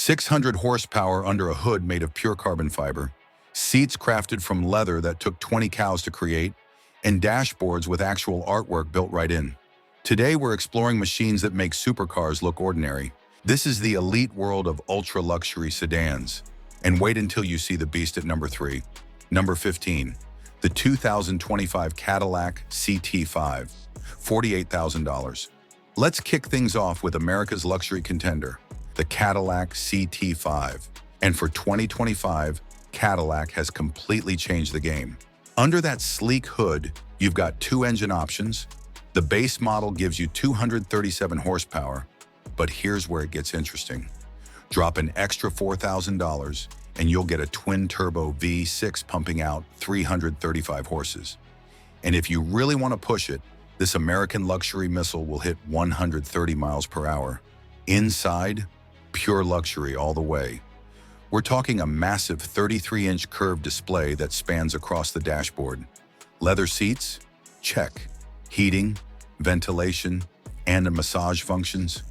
600 horsepower under a hood made of pure carbon fiber, seats crafted from leather that took 20 cows to create, and dashboards with actual artwork built right in. Today, we're exploring machines that make supercars look ordinary. This is the elite world of ultra-luxury sedans. And wait until you see the beast at number 3. Number 15. The 2025 Cadillac CT5, $48,000. Let's kick things off with America's luxury contender, the Cadillac CT5. And for 2025, Cadillac has completely changed the game. Under that sleek hood, you've got 2 engine options. The base model gives you 237 horsepower, but here's where it gets interesting. Drop an extra $4,000 and you'll get a twin-turbo V6 pumping out 335 horses. And if you really want to push it, this American luxury missile will hit 130 miles per hour. Inside, pure luxury all the way. We're talking a massive 33-inch curved display that spans across the dashboard. Leather seats? Check. Heating, ventilation, and massage functions.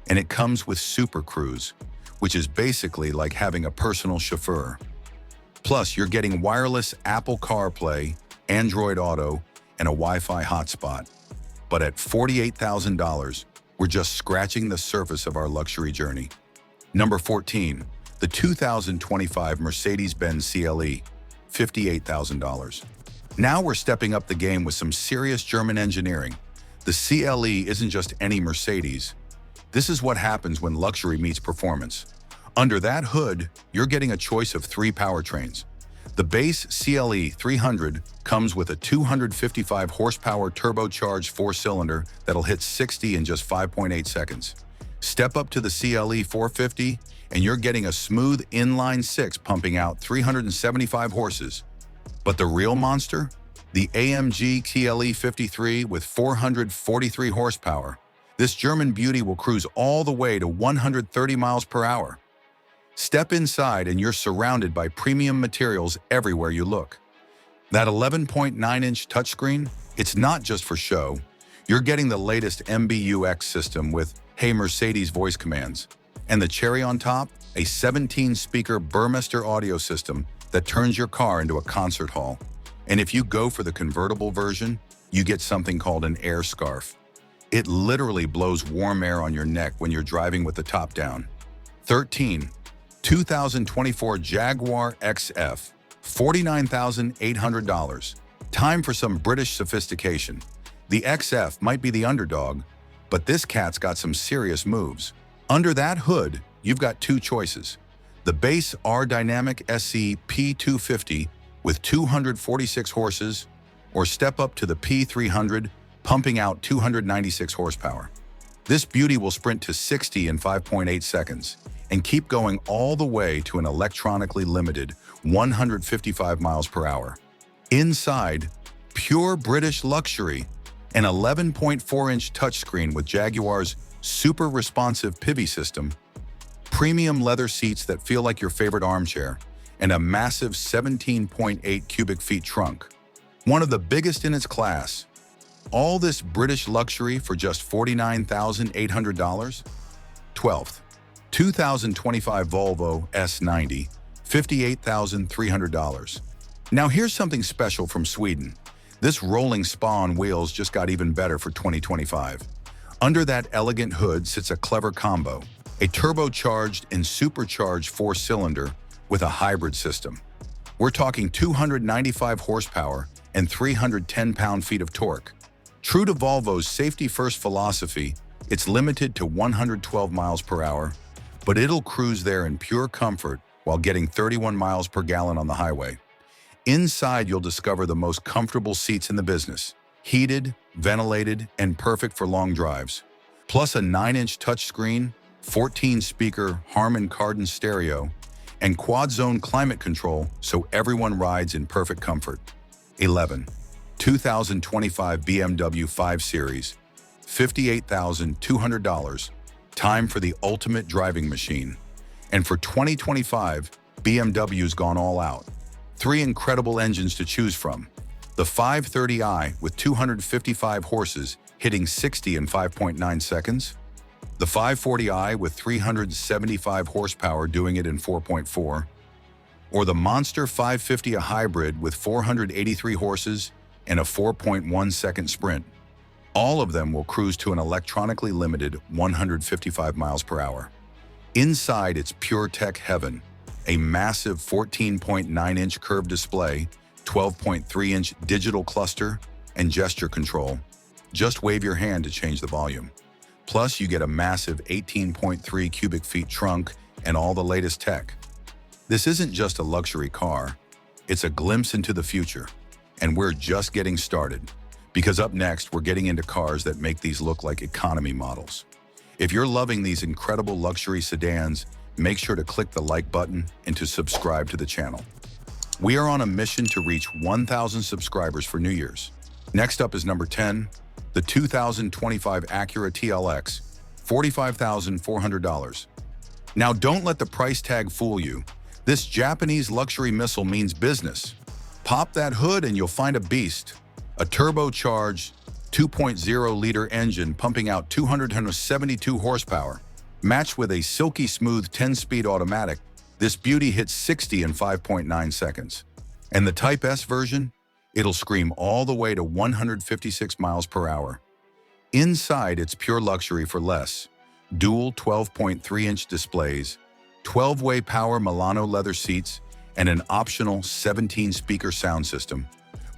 And it comes with Super Cruise, which is basically like having a personal chauffeur. Plus, you're getting wireless Apple CarPlay, Android Auto, and a Wi-Fi hotspot. But at $48,000, we're just scratching the surface of our luxury journey. Number 14. The 2025 Mercedes-Benz CLE, $58,000. Now we're stepping up the game with some serious German engineering. The CLE isn't just any Mercedes. This is what happens when luxury meets performance. Under that hood, you're getting a choice of 3 powertrains. The base CLE 300 comes with a 255 horsepower turbocharged 4-cylinder that'll hit 60 in just 5.8 seconds. Step up to the CLE 450, and you're getting a smooth inline 6 pumping out 375 horses. But the real monster? The AMG TLE 53 with 443 horsepower. This German beauty will cruise all the way to 130 miles per hour. Step inside and you're surrounded by premium materials everywhere you look. That 11.9-inch touchscreen, it's not just for show. You're getting the latest MBUX system with Hey Mercedes voice commands. And the cherry on top, a 17-speaker Burmester audio system that turns your car into a concert hall. And if you go for the convertible version, you get something called an air scarf. It literally blows warm air on your neck when you're driving with the top down. 13. 2024 Jaguar XF, $49,800. Time for some British sophistication. The XF might be the underdog, but this cat's got some serious moves. Under that hood, you've got 2 choices. The base R-Dynamic SC P250 with 246 horses, or step up to the P300, pumping out 296 horsepower. This beauty will sprint to 60 in 5.8 seconds and keep going all the way to an electronically limited 155 miles per hour. Inside, pure British luxury, an 11.4-inch touchscreen with Jaguar's super responsive PIVI system, premium leather seats that feel like your favorite armchair, and a massive 17.8 cubic feet trunk. One of the biggest in its class. All this British luxury for just $49,800? 12th. 2025 Volvo S90, $58,300. Now here's something special from Sweden. This rolling spa on wheels just got even better for 2025. Under that elegant hood sits a clever combo, a turbocharged and supercharged 4-cylinder with a hybrid system. We're talking 295 horsepower and 310 pound-feet of torque. True to Volvo's safety-first philosophy, it's limited to 112 miles per hour, but it'll cruise there in pure comfort while getting 31 miles per gallon on the highway. Inside, you'll discover the most comfortable seats in the business, heated, ventilated, and perfect for long drives. Plus a 9-inch touchscreen, 14-speaker Harman Kardon stereo, and quad-zone climate control so everyone rides in perfect comfort. 11. 2025 BMW 5 Series, $58,200. Time for the ultimate driving machine. And for 2025, BMW's gone all out. 3 incredible engines to choose from. The 530i with 255 horses hitting 60 in 5.9 seconds. The 540i with 375 horsepower doing it in 4.4, or the Monster 550, a hybrid with 483 horses and a 4.1-second sprint. All of them will cruise to an electronically limited 155 miles per hour. Inside, it's pure tech heaven. A massive 14.9-inch curved display, 12.3-inch digital cluster, and gesture control. Just wave your hand to change the volume. Plus, you get a massive 18.3 cubic feet trunk and all the latest tech. This isn't just a luxury car, it's a glimpse into the future. And we're just getting started. Because up next, we're getting into cars that make these look like economy models. If you're loving these incredible luxury sedans, make sure to click the like button and to subscribe to the channel. We are on a mission to reach 1,000 subscribers for New Year's. Next up is number 10, the 2025 Acura TLX, $45,400. Now don't let the price tag fool you. This Japanese luxury missile means business. Pop that hood and you'll find a beast. A turbocharged 2.0-liter engine pumping out 272 horsepower. Matched with a silky smooth 10-speed automatic, this beauty hits 60 in 5.9 seconds. And the Type S version? It'll scream all the way to 156 miles per hour. Inside, it's pure luxury for less. Dual 12.3-inch displays, 12-way power Milano leather seats, and an optional 17-speaker sound system,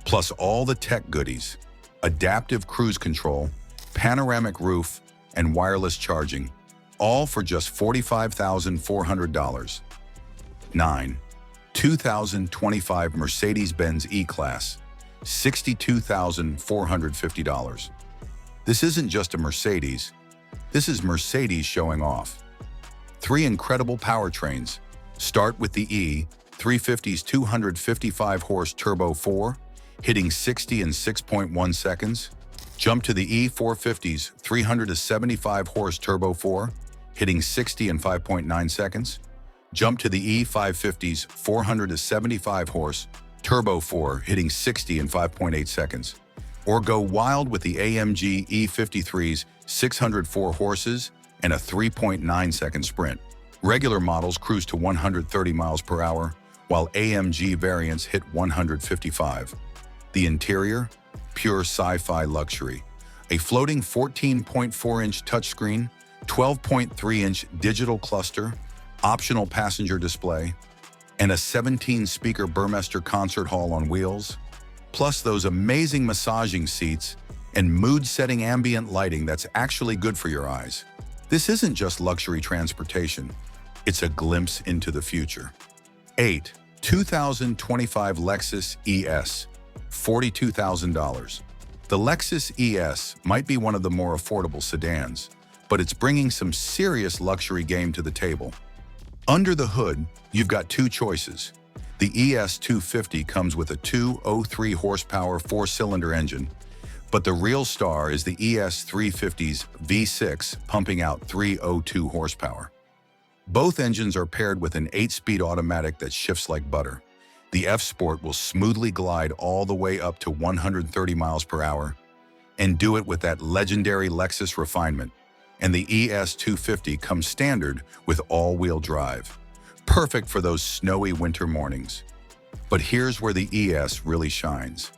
plus all the tech goodies: adaptive cruise control, panoramic roof, and wireless charging, all for just $45,400. 9. 2025 Mercedes-Benz EClass, $62,450. This isn't just a Mercedes, this is Mercedes showing off. 3 incredible powertrains. Start with the E350's 255-horse Turbo 4, hitting 60 in 6.1 seconds. Jump to the E450's 375-horse Turbo 4, hitting 60 in 5.9 seconds. Jump to the E550's 475-horse Turbo 4, hitting 60 in 5.8 seconds. Or go wild with the AMG E53's 604 horses and a 3.9-second sprint. Regular models cruise to 130 miles per hour, while AMG variants hit 155. The interior? Pure sci-fi luxury. A floating 14.4-inch touchscreen, 12.3-inch digital cluster, optional passenger display, and a 17-speaker Burmester concert hall on wheels, plus those amazing massaging seats and mood-setting ambient lighting that's actually good for your eyes. This isn't just luxury transportation, it's a glimpse into the future. 8. 2025 Lexus ES, $42,000. The Lexus ES might be one of the more affordable sedans, but it's bringing some serious luxury game to the table. Under the hood, you've got 2 choices. The ES 250 comes with a 203 horsepower 4-cylinder engine, but the real star is the ES 350's V6 pumping out 302 horsepower. Both engines are paired with an 8-speed automatic that shifts like butter. The F-Sport will smoothly glide all the way up to 130 miles per hour and do it with that legendary Lexus refinement. And the ES 250 comes standard with all-wheel drive, perfect for those snowy winter mornings. But here's where the ES really shines.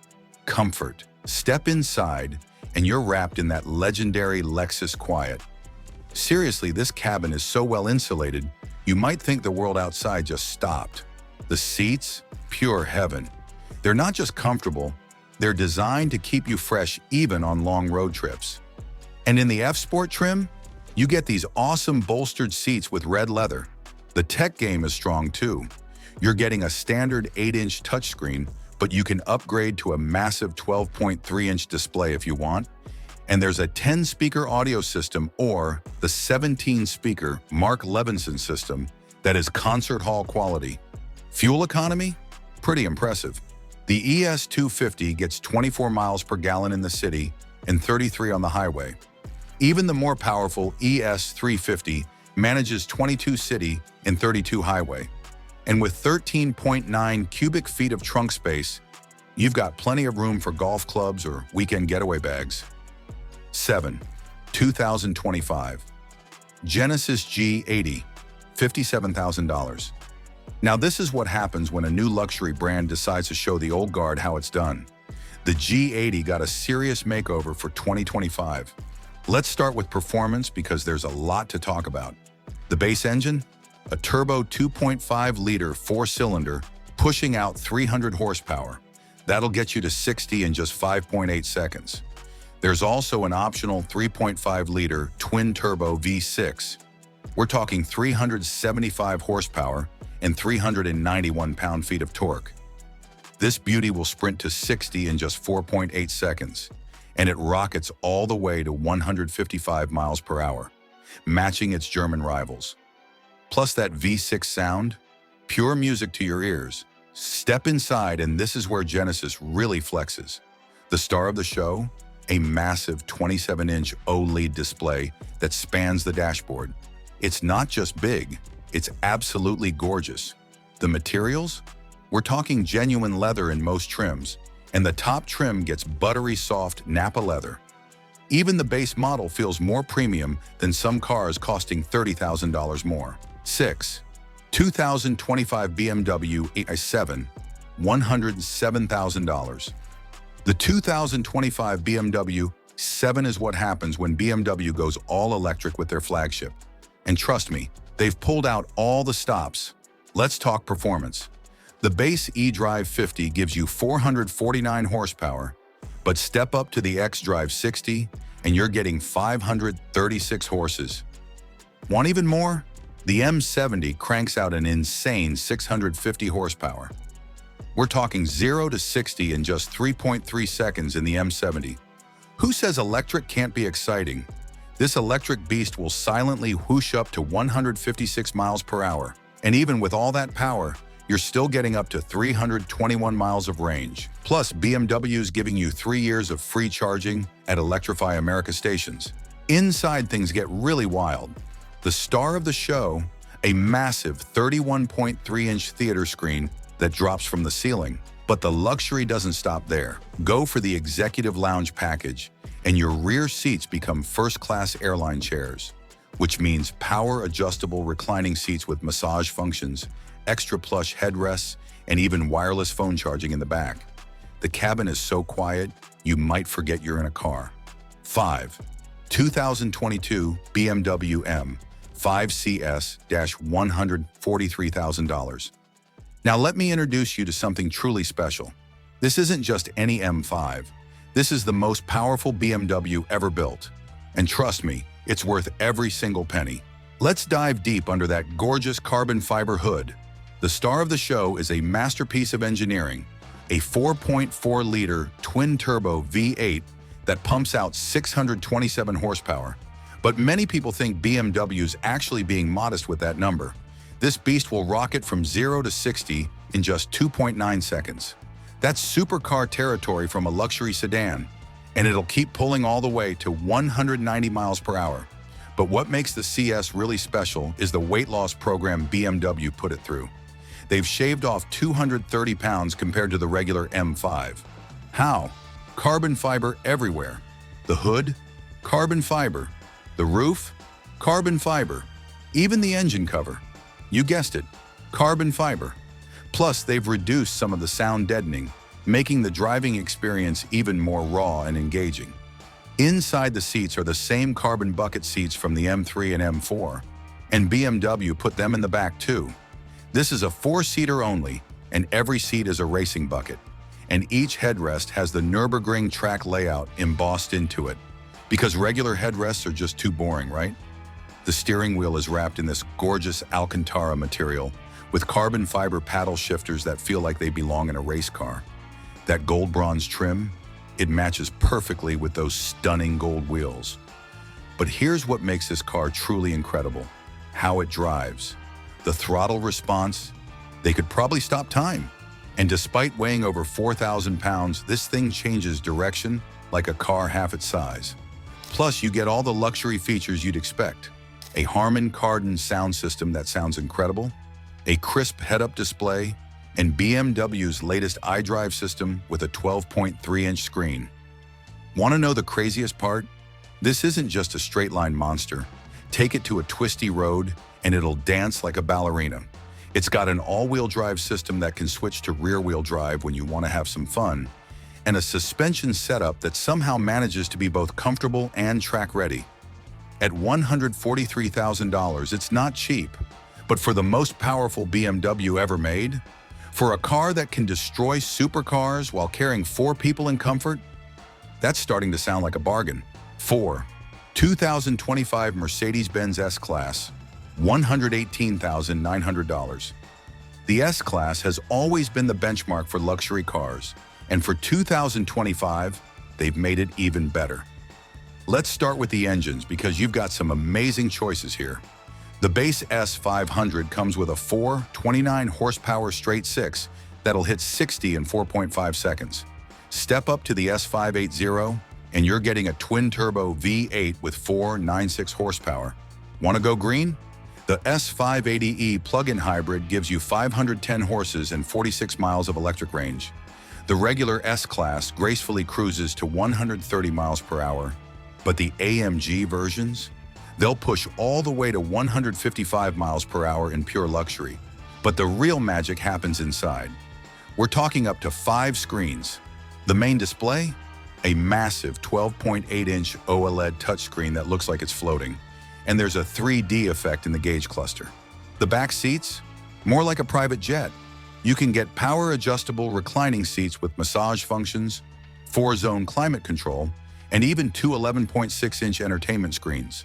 Comfort. Step inside, and you're wrapped in that legendary Lexus quiet. Seriously, this cabin is so well insulated, you might think the world outside just stopped. The seats? Pure heaven. They're not just comfortable, they're designed to keep you fresh even on long road trips. And in the F-Sport trim, you get these awesome bolstered seats with red leather. The tech game is strong too. You're getting a standard 8-inch touchscreen, but you can upgrade to a massive 12.3-inch display if you want. And there's a 10-speaker audio system or the 17-speaker Mark Levinson system that is concert hall quality. Fuel economy? Pretty impressive. The ES 250 gets 24 miles per gallon in the city and 33 on the highway. Even the more powerful ES 350 manages 22 city and 32 highway. And with 13.9 cubic feet of trunk space, you've got plenty of room for golf clubs or weekend getaway bags. 7. 2025 Genesis G80, $57,000. Now this is what happens when a new luxury brand decides to show the old guard how it's done. The G80 got a serious makeover for 2025. Let's start with performance because there's a lot to talk about. The base engine? A turbo 2.5-liter four-cylinder pushing out 300 horsepower. That'll get you to 60 in just 5.8 seconds. There's also an optional 3.5-liter twin-turbo V6. We're talking 375 horsepower and 391 pound-feet of torque. This beauty will sprint to 60 in just 4.8 seconds, and it rockets all the way to 155 miles per hour, matching its German rivals. Plus that V6 sound, pure music to your ears. Step inside and this is where Genesis really flexes. The star of the show? A massive 27-inch OLED display that spans the dashboard. It's not just big, it's absolutely gorgeous. The materials? We're talking genuine leather in most trims, and the top trim gets buttery soft Napa leather. Even the base model feels more premium than some cars costing $30,000 more. 6. 2025 BMW i7, $107,000. The 2025 BMW 7 is what happens when BMW goes all electric with their flagship. And trust me, they've pulled out all the stops. Let's talk performance. The base eDrive 50 gives you 449 horsepower, but step up to the xDrive 60 and you're getting 536 horses. Want even more? The M70 cranks out an insane 650 horsepower. We're talking 0 to 60 in just 3.3 seconds in the M70. Who says electric can't be exciting? This electric beast will silently whoosh up to 156 miles per hour. And even with all that power, you're still getting up to 321 miles of range. Plus, BMW's giving you 3 years of free charging at Electrify America stations. Inside, things get really wild. The star of the show, a massive 31.3-inch theater screen that drops from the ceiling. But the luxury doesn't stop there. Go for the executive lounge package, and your rear seats become first-class airline chairs, which means power-adjustable reclining seats with massage functions, extra plush headrests, and even wireless phone charging in the back. The cabin is so quiet, you might forget you're in a car. 5. 2022 BMW M 5 CS-$143,000. Now let me introduce you to something truly special. This isn't just any M5. This is the most powerful BMW ever built. And trust me, it's worth every single penny. Let's dive deep under that gorgeous carbon fiber hood. The star of the show is a masterpiece of engineering, a 4.4-liter twin-turbo V8 that pumps out 627 horsepower. But many people think BMW's actually being modest with that number. This beast will rocket from 0 to 60 in just 2.9 seconds. That's supercar territory from a luxury sedan, and it'll keep pulling all the way to 190 miles per hour. But what makes the CS really special is the weight loss program BMW put it through. They've shaved off 230 pounds compared to the regular M5. How? Carbon fiber everywhere. The hood? Carbon fiber. The roof? Carbon fiber. Even the engine cover. You guessed it, carbon fiber. Plus, they've reduced some of the sound deadening, making the driving experience even more raw and engaging. Inside the seats are the same carbon bucket seats from the M3 and M4, and BMW put them in the back too. This is a 4-seater only, and every seat is a racing bucket, and each headrest has the Nürburgring track layout embossed into it, because regular headrests are just too boring, right? The steering wheel is wrapped in this gorgeous Alcantara material with carbon fiber paddle shifters that feel like they belong in a race car. That gold bronze trim, it matches perfectly with those stunning gold wheels. But here's what makes this car truly incredible: how it drives. The throttle response, they could probably stop time. And despite weighing over 4,000 pounds, this thing changes direction like a car half its size. Plus, you get all the luxury features you'd expect. A Harman Kardon sound system that sounds incredible, a crisp head-up display, and BMW's latest iDrive system with a 12.3-inch screen. Want to know the craziest part? This isn't just a straight-line monster. Take it to a twisty road, and it'll dance like a ballerina. It's got an all-wheel drive system that can switch to rear-wheel drive when you want to have some fun, and a suspension setup that somehow manages to be both comfortable and track-ready. At $143,000, it's not cheap, but for the most powerful BMW ever made, for a car that can destroy supercars while carrying 4 people in comfort, that's starting to sound like a bargain. 4. 2025 Mercedes-Benz S-Class, $118,900. The S-Class has always been the benchmark for luxury cars, and for 2025, they've made it even better. Let's start with the engines because you've got some amazing choices here. The base S500 comes with a 429 horsepower straight 6 that'll hit 60 in 4.5 seconds. Step up to the S580 and you're getting a twin-turbo V8 with 496 horsepower. Want to go green? The S580e plug-in hybrid gives you 510 horses and 46 miles of electric range. The regular S-Class gracefully cruises to 130 miles per hour, but the AMG versions? They'll push all the way to 155 miles per hour in pure luxury. But the real magic happens inside. We're talking up to 5 screens. The main display? A massive 12.8-inch OLED touchscreen that looks like it's floating. And there's a 3D effect in the gauge cluster. The back seats? More like a private jet. You can get power-adjustable reclining seats with massage functions, 4-zone climate control, and even 2 11.6-inch entertainment screens.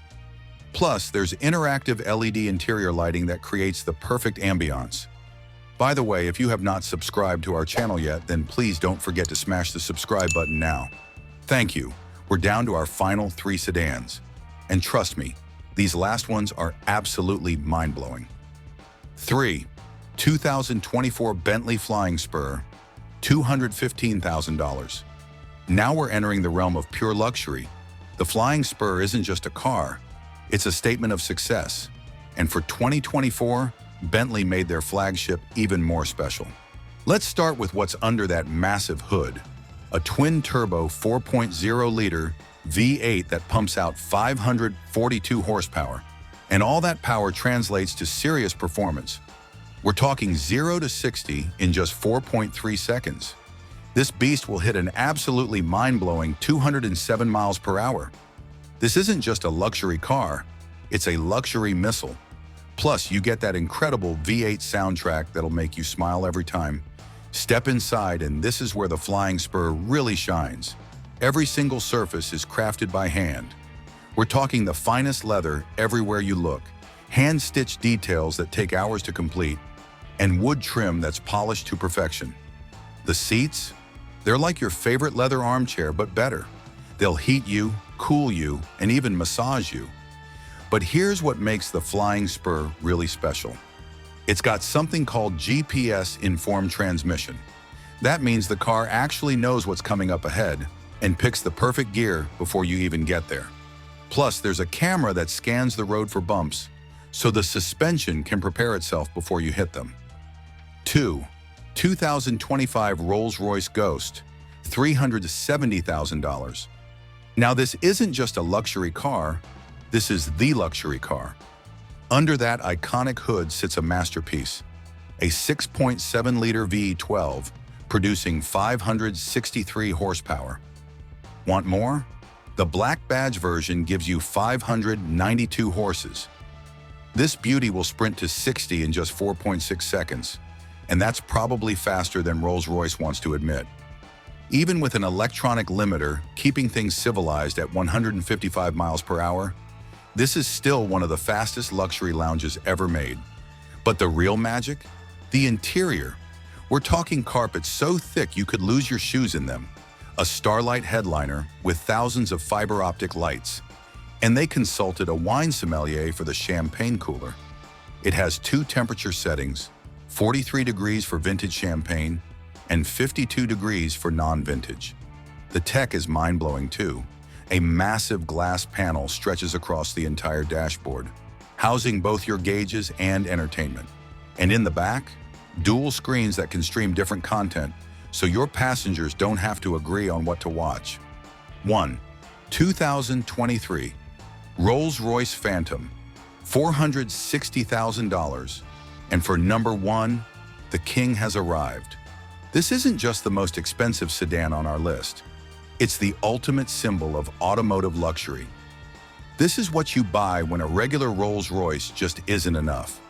Plus, there's interactive LED interior lighting that creates the perfect ambiance. By the way, if you have not subscribed to our channel yet, then please don't forget to smash the subscribe button now. Thank you. We're down to our final 3 sedans. And trust me, these last ones are absolutely mind-blowing. 3. 2024 Bentley Flying Spur, $215,000. Now we're entering the realm of pure luxury. The Flying Spur isn't just a car, it's a statement of success. And for 2024, Bentley made their flagship even more special. Let's start with what's under that massive hood. A twin-turbo 4.0-liter V8 that pumps out 542 horsepower. And all that power translates to serious performance. We're talking 0 to 60 in just 4.3 seconds. This beast will hit an absolutely mind-blowing 207 miles per hour. This isn't just a luxury car, it's a luxury missile. Plus, you get that incredible V8 soundtrack that'll make you smile every time. Step inside and this is where the Flying Spur really shines. Every single surface is crafted by hand. We're talking the finest leather everywhere you look, hand-stitched details that take hours to complete, and wood trim that's polished to perfection. The seats? They're like your favorite leather armchair, but better. They'll heat you, cool you, and even massage you. But here's what makes the Flying Spur really special. It's got something called GPS-informed transmission. That means the car actually knows what's coming up ahead and picks the perfect gear before you even get there. Plus, there's a camera that scans the road for bumps, so the suspension can prepare itself before you hit them. 2. 2025 RollsRoyce Ghost, $370,000. Now, this isn't just a luxury car, this is the luxury car. Under that iconic hood sits a masterpiece, a 6.7-liter V12 producing 563 horsepower. Want more? The black badge version gives you 592 horses. This beauty will sprint to 60 in just 4.6 seconds, and that's probably faster than Rolls-Royce wants to admit. Even with an electronic limiter keeping things civilized at 155 miles per hour, this is still one of the fastest luxury lounges ever made. But the real magic? The interior. We're talking carpets so thick you could lose your shoes in them, a starlight headliner with thousands of fiber optic lights, and they consulted a wine sommelier for the champagne cooler. It has 2 temperature settings, 43 degrees for vintage champagne and 52 degrees for non-vintage. The tech is mind-blowing too. A massive glass panel stretches across the entire dashboard, housing both your gauges and entertainment. And in the back, dual screens that can stream different content, so your passengers don't have to agree on what to watch. 1. 2023 RollsRoyce Phantom, $460,000. And for number one, the king has arrived. This isn't just the most expensive sedan on our list. It's the ultimate symbol of automotive luxury. This is what you buy when a regular Rolls-Royce just isn't enough.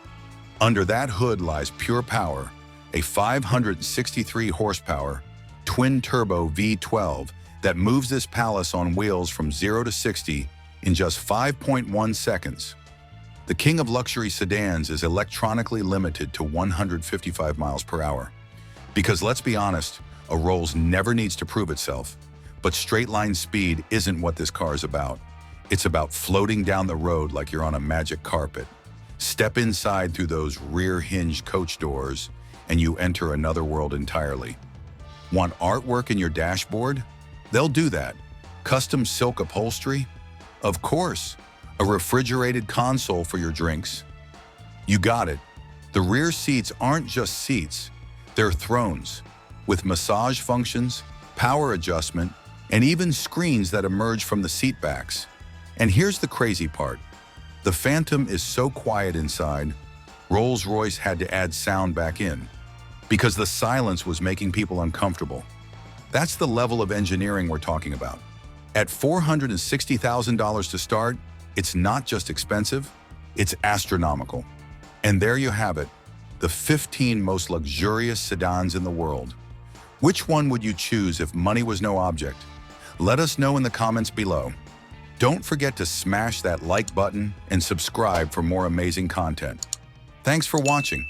Under that hood lies pure power, a 563 horsepower, twin-turbo V12 that moves this palace on wheels from 0 to 60 in just 5.1 seconds. The king of luxury sedans is electronically limited to 155 miles per hour. Because let's be honest, a Rolls never needs to prove itself. But straight-line speed isn't what this car is about. It's about floating down the road like you're on a magic carpet. Step inside through those rear-hinged coach doors, and you enter another world entirely. Want artwork in your dashboard? They'll do that. Custom silk upholstery? Of course. A refrigerated console for your drinks? You got it. The rear seats aren't just seats. They're thrones, with massage functions, power adjustment, and even screens that emerge from the seat backs. And here's the crazy part. The Phantom is so quiet inside, Rolls-Royce had to add sound back in, because the silence was making people uncomfortable. That's the level of engineering we're talking about. At $460,000 to start, it's not just expensive, it's astronomical. And there you have it, the 15 most luxurious sedans in the world. Which one would you choose if money was no object? Let us know in the comments below. Don't forget to smash that like button and subscribe for more amazing content. Thanks for watching.